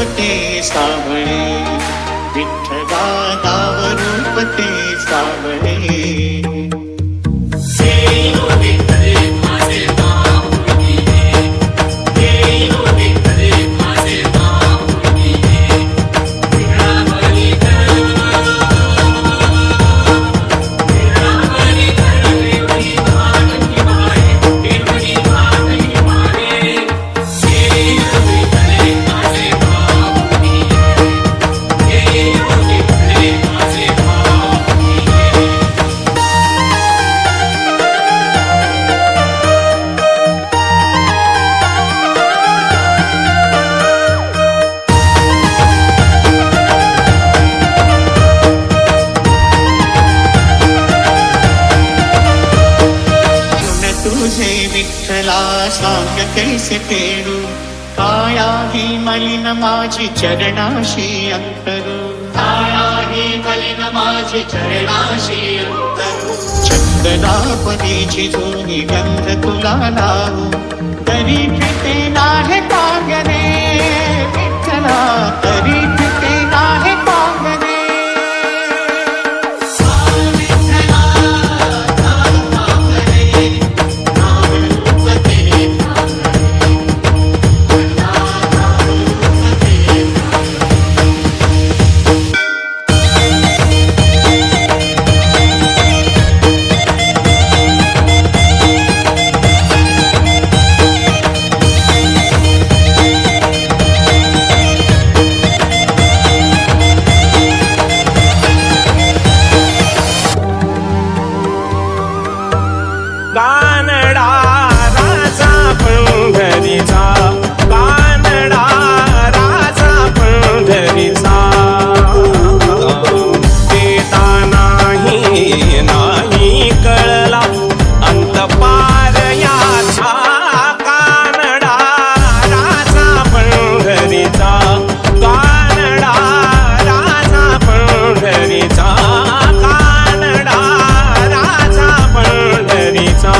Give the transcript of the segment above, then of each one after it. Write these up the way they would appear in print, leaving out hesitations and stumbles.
रूपते सावळे, विठ्ठला नाव रूपते सावळे. विठ्ठला सांग कैसे फेडू, काया ही मलिन माझी चरणाशी अंतरू, काया ही मलिन माझी चरणाशी अंतरू. चंदना परीची जुनी गंध तुला लावू, तरी फिटे नाहे पांगणे विठ्ठला, तरी फिटे नाहे पांगणे. कानडा राजा पंढरीचा, कानडा राजा पंढरीचा, देता नाही नाही कळला अंत पार याचा. कानडा राजा पंढरीचा, कानडा राजा पंढरीचा, कानडा राजा पंढरीचा.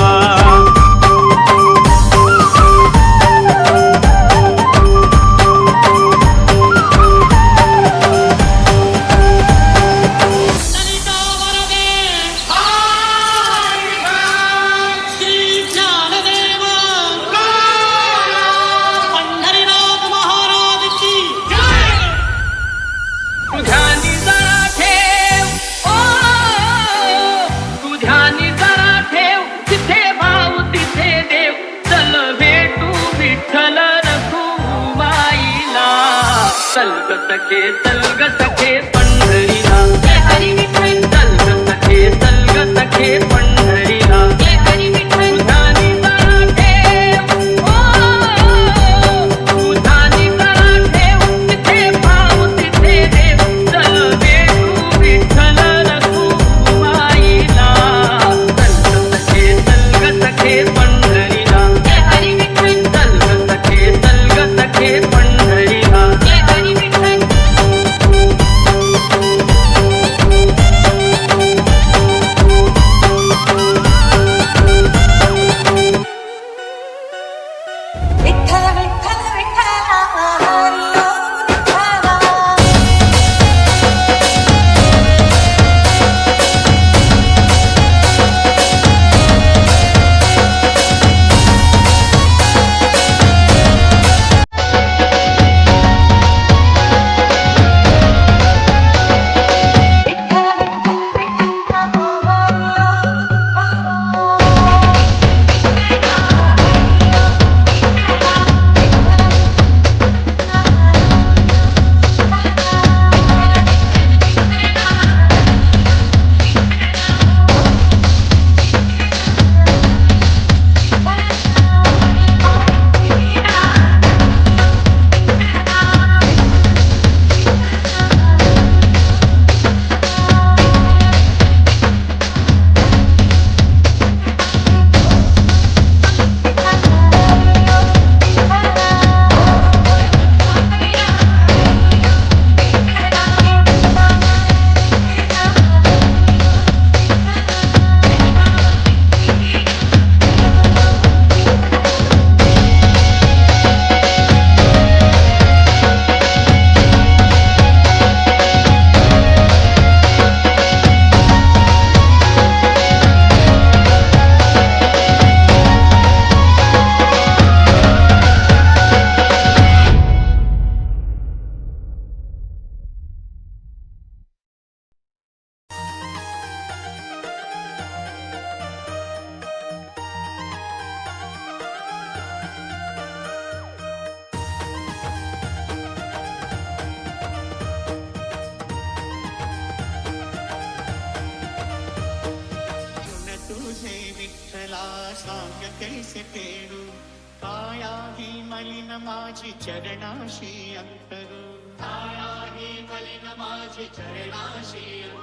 सखे चलग सखे पंढरीला, हरी विठ्ठल. चलग सखे चलग सखे पंढरीला, हरी विठ्ठल. तुझानी करा ठेव, तुझानी करा ठेव, तिथे भाव तिथे देव. चल भेटू विठ्ठल रखुमाईला. चलग सखे पंढरीला, हरी विठ्ठल. चलग सखे पंढरीला, हरी विठ्ठल. मलिन माझी चरणाशी अंतरू, काया ही मलिन माझी चरणाशी